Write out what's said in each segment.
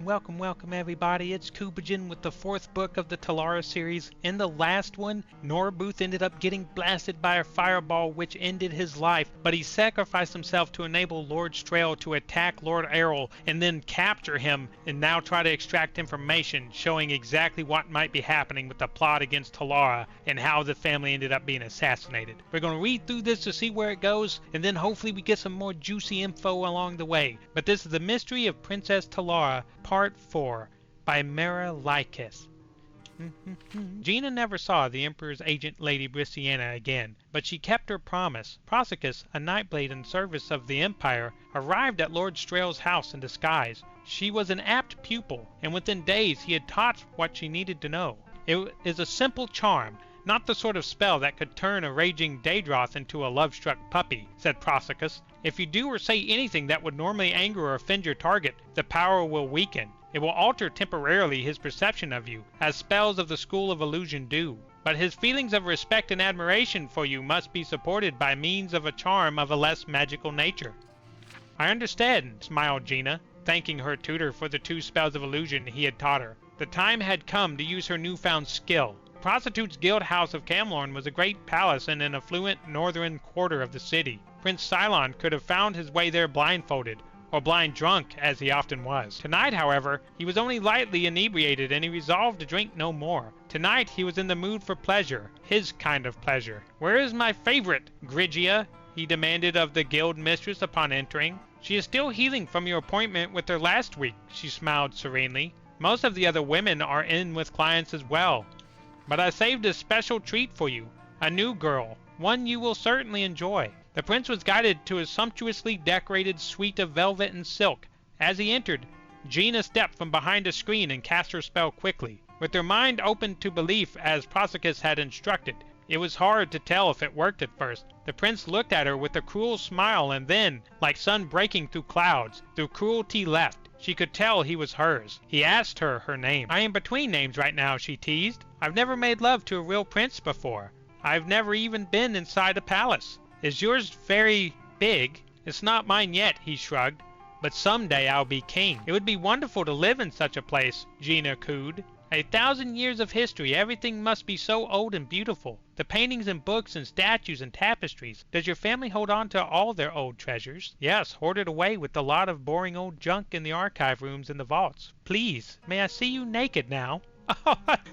Welcome everybody. It's Kubajin with the fourth book of the Talara series. In the last one, Norbuth ended up getting blasted by a fireball which ended his life, but he sacrificed himself to enable Lord Strail to attack Lord Errol and then capture him and now try to extract information showing exactly what might be happening with the plot against Talara and how the family ended up being assassinated. We're going to read through this to see where it goes, and then hopefully we get some more juicy info along the way. But this is The Mystery of Princess Talara, Part 4 by Mara Lycus. Gina never saw the Emperor's agent Lady Brisciana again, but she kept her promise. Prosicus, a nightblade in service of the Empire, arrived at Lord Strail's house in disguise. She was an apt pupil, and within days he had taught what she needed to know. It is a simple charm, not the sort of spell that could turn a raging Daedroth into a love-struck puppy, said Prosicus. If you do or say anything that would normally anger or offend your target, the power will weaken. It will alter temporarily his perception of you, as spells of the School of Illusion do. But his feelings of respect and admiration for you must be supported by means of a charm of a less magical nature. I understand, smiled Gina, thanking her tutor for the 2 spells of illusion he had taught her. The time had come to use her newfound skill. Prostitute's Guild House of Camlorn was a great palace in an affluent northern quarter of the city. Prince Cylon could have found his way there blindfolded, or blind drunk, as he often was. Tonight, however, he was only lightly inebriated, and he resolved to drink no more. Tonight he was in the mood for pleasure, his kind of pleasure. "Where is my favorite, Grigia?" he demanded of the guild mistress upon entering. "She is still healing from your appointment with her last week," she smiled serenely. "Most of the other women are in with clients as well. But I saved a special treat for you, a new girl, one you will certainly enjoy." The prince was guided to a sumptuously decorated suite of velvet and silk. As he entered, Gina stepped from behind a screen and cast her spell quickly. With her mind open to belief as Prosicus had instructed, it was hard to tell if it worked at first. The prince looked at her with a cruel smile and then, like sun breaking through clouds, the cruelty left. She could tell he was hers. He asked her her name. "I am between names right now," she teased. "I've never made love to a real prince before. I've never even been inside a palace. Is yours very big?" "It's not mine yet," he shrugged. "But someday I'll be king." "It would be wonderful to live in such a place," Gina cooed. "1,000 years of history, everything must be so old and beautiful. The paintings and books and statues and tapestries. Does your family hold on to all their old treasures?" "Yes, hoarded away with a lot of boring old junk in the archive rooms and the vaults." "Please, may I see you naked now?"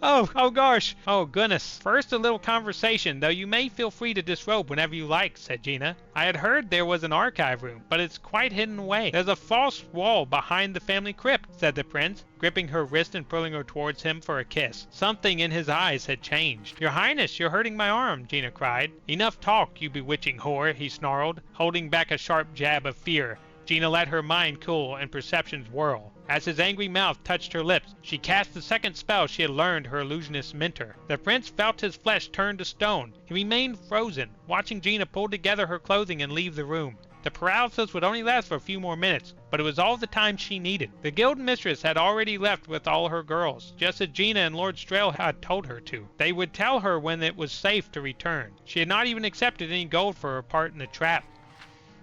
Oh gosh. "Oh goodness. First a little conversation, though you may feel free to disrobe whenever you like," said Gina. "I had heard there was an archive room, but it's quite hidden away." "There's a false wall behind the family crypt," said the prince, gripping her wrist and pulling her towards him for a kiss. Something in his eyes had changed. "Your Highness, you're hurting my arm," Gina cried. "Enough talk, you bewitching whore," he snarled, holding back a sharp jab of fear. Gina let her mind cool and perceptions whirl. As his angry mouth touched her lips, she cast the second spell she had learned her illusionist mentor. The prince felt his flesh turn to stone. He remained frozen, watching Gina pull together her clothing and leave the room. The paralysis would only last for a few more minutes, but it was all the time she needed. The guild mistress had already left with all her girls, just as Gina and Lord Strail had told her to. They would tell her when it was safe to return. She had not even accepted any gold for her part in the trap.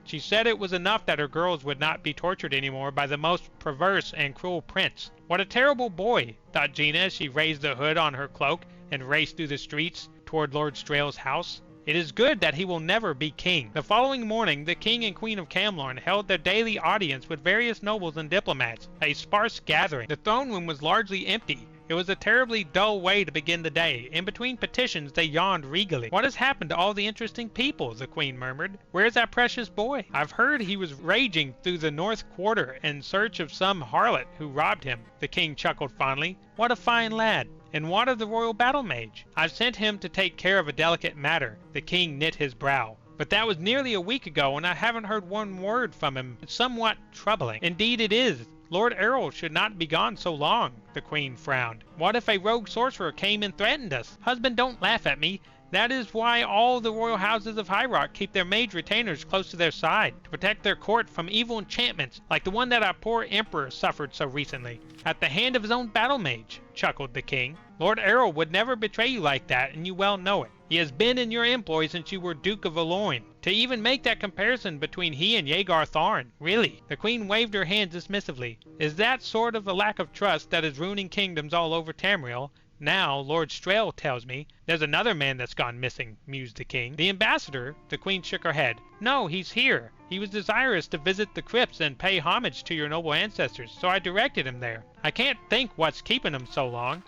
She said it was enough that her girls would not be tortured anymore by the most perverse and cruel prince. "What a terrible boy," thought Gina as she raised the hood on her cloak and raced through the streets toward Lord Strail's house. "It is good that he will never be king." The following morning, the king and queen of Camlorn held their daily audience with various nobles and diplomats, a sparse gathering. The throne room was largely empty. It was a terribly dull way to begin the day. In between petitions, they yawned regally. "What has happened to all the interesting people?" the queen murmured. "Where's that precious boy? I've heard he was raging through the north quarter in search of some harlot who robbed him." The king chuckled fondly. "What a fine lad! And what of the royal battle mage?" "I've sent him to take care of a delicate matter." The king knit his brow. "But that was nearly a week ago, and I haven't heard one word from him. It's somewhat troubling." "Indeed it is. Lord Errol should not be gone so long." The queen frowned. "What if a rogue sorcerer came and threatened us?" "Husband, don't laugh at me. That is why all the royal houses of High Rock keep their mage retainers close to their side, to protect their court from evil enchantments like the one that our poor emperor suffered so recently, at the hand of his own battle mage," chuckled the king. "Lord Errol would never betray you like that, and you well know it." He has been in your employ since you were Duke of Aloyne. To even make that comparison between he and Rhaegar Tharn, really?" The queen waved her hand dismissively. "Is that sort of a lack of trust that is ruining kingdoms all over Tamriel? Now, Lord Strail tells me there's another man that's gone missing," mused the king. "The ambassador?" The queen shook her head. "No, he's here. He was desirous to visit the crypts and pay homage to your noble ancestors, so I directed him there. I can't think what's keeping him so long.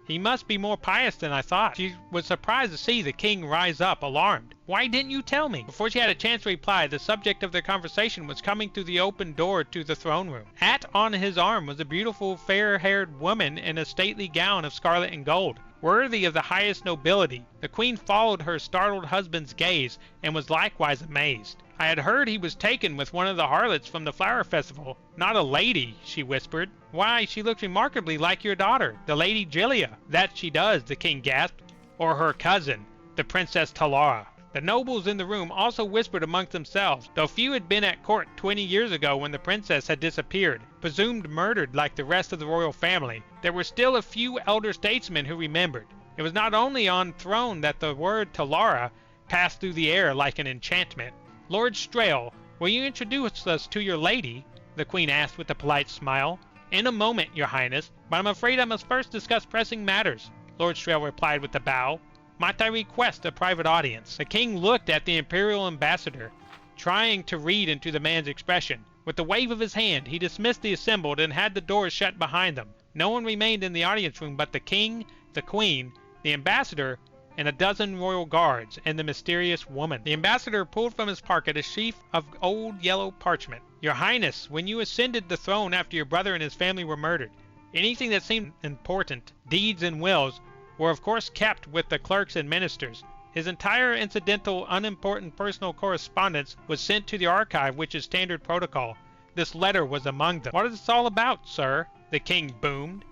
He must be more pious than I thought." She was surprised to see the king rise up, alarmed. "Why didn't you tell me?" Before she had a chance to reply, the subject of their conversation was coming through the open door to the throne room. At on his arm was a beautiful, fair-haired woman in a stately gown of scarlet and gold, worthy of the highest nobility. The queen followed her startled husband's gaze, and was likewise amazed. "I had heard he was taken with one of the harlots from the flower festival. Not a lady," she whispered. "Why, she looks remarkably like your daughter, the Lady Gilia." "That she does," the king gasped. "Or her cousin, the Princess Talara." The nobles in the room also whispered amongst themselves, though few had been at court 20 years ago when the princess had disappeared, presumed murdered like the rest of the royal family. There were still a few elder statesmen who remembered. It was not only on throne that the word Talara passed through the air like an enchantment. "Lord Strail, will you introduce us to your lady?" the queen asked with a polite smile. "In a moment, your highness, but I'm afraid I must first discuss pressing matters," Lord Strail replied with a bow. "Might I request a private audience?" The king looked at the imperial ambassador, trying to read into the man's expression. With a wave of his hand, he dismissed the assembled and had the doors shut behind them. No one remained in the audience room but the king, the queen, the ambassador, and a dozen royal guards, and the mysterious woman. The ambassador pulled from his pocket a sheaf of old yellow parchment. "Your highness, when you ascended the throne after your brother and his family were murdered, anything that seemed important, deeds and wills, were of course kept with the clerks and ministers. His entire incidental, unimportant personal correspondence was sent to the archive, which is standard protocol. This letter was among them." "What is this all about, sir?" the king boomed.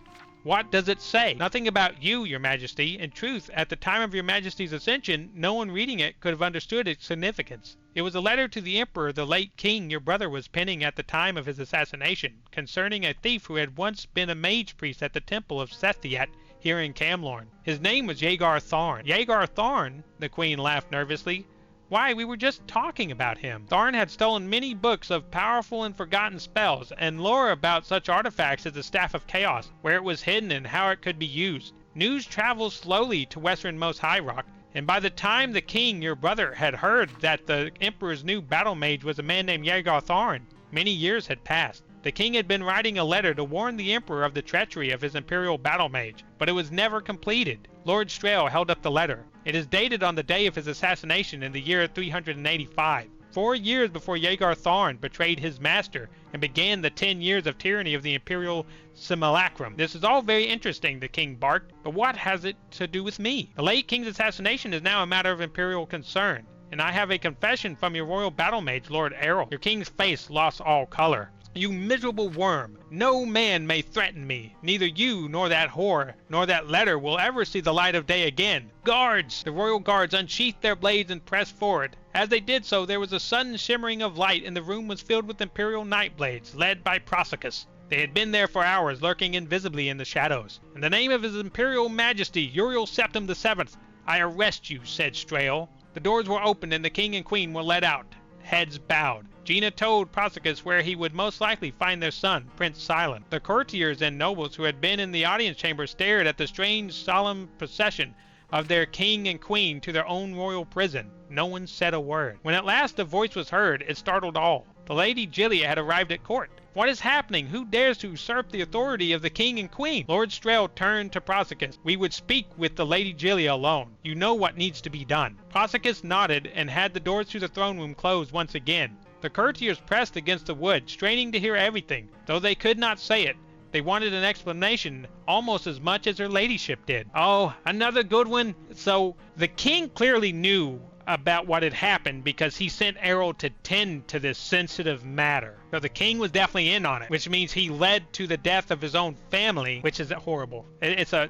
"What does it say?" "Nothing about you, your majesty. In truth, at the time of your majesty's ascension, no one reading it could have understood its significance. It was a letter to the emperor the late king, your brother, was penning at the time of his assassination, concerning a thief who had once been a mage priest at the temple of Sethiat here in Camlorn. His name was Rhaegar Tharn." "Rhaegar Tharn?" the queen laughed nervously. "Why, we were just talking about him." Tharn had stolen many books of powerful and forgotten spells, and lore about such artifacts as the Staff of Chaos, where it was hidden and how it could be used. News traveled slowly to westernmost High Rock, and by the time the king, your brother, had heard that the emperor's new battle mage was a man named Rhaegar Tharn, many years had passed. The king had been writing a letter to warn the emperor of the treachery of his imperial battle mage, but it was never completed. Lord Strail held up the letter. It is dated on the day of his assassination in the year 385, 4 years before Rhaegar Tharn betrayed his master and began the 10 years of tyranny of the imperial simulacrum. "This is all very interesting," the king barked, "but what has it to do with me? The late king's assassination is now a matter of imperial concern, and I have a confession from your royal battle mage, Lord Errol." Your king's face lost all color. "You miserable worm! No man may threaten me. Neither you, nor that whore, nor that letter will ever see the light of day again. Guards!" The royal guards unsheathed their blades and pressed forward. As they did so, there was a sudden shimmering of light, and the room was filled with imperial night blades, led by Prosicus. They had been there for hours, lurking invisibly in the shadows. "In the name of his imperial majesty, Uriel Septim VII, I arrest you," said Strail. The doors were opened, and the king and queen were led out, heads bowed. Gina told Prosicus where he would most likely find their son, Prince Silent. The courtiers and nobles who had been in the audience chamber stared at the strange, solemn procession of their king and queen to their own royal prison. No one said a word. When at last a voice was heard, it startled all. The Lady Gilia had arrived at court. "What is happening? Who dares to usurp the authority of the king and queen?" Lord Strail turned to Prosicus. "We would speak with the Lady Gilia alone. You know what needs to be done." Prosicus nodded and had the doors to the throne room closed once again. The courtiers pressed against the wood, straining to hear everything. Though they could not say it, they wanted an explanation almost as much as her ladyship did. "Oh, another good one." So the king clearly knew about what had happened because he sent Errol to tend to this sensitive matter. So the king was definitely in on it, which means he led to the death of his own family, which is horrible. It's a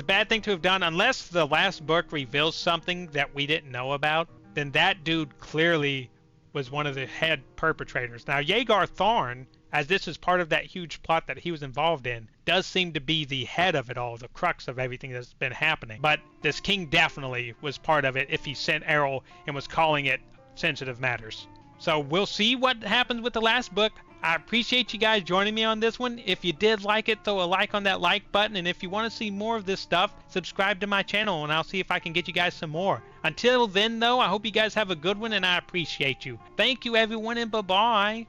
bad thing to have done. Unless the last book reveals something that we didn't know about, then that dude clearly was one of the head perpetrators. Now, Rhaegar Tharn as this is part of that huge plot that he was involved in, does seem to be the head of it all, the crux of everything that's been happening. But this king definitely was part of it if he sent Errol and was calling it sensitive matters. So we'll see what happens with the last book. I appreciate you guys joining me on this one. If you did like it, throw a like on that like button. And if you want to see more of this stuff, subscribe to my channel and I'll see if I can get you guys some more. Until then, though, I hope you guys have a good one and I appreciate you. Thank you, everyone, and bye-bye.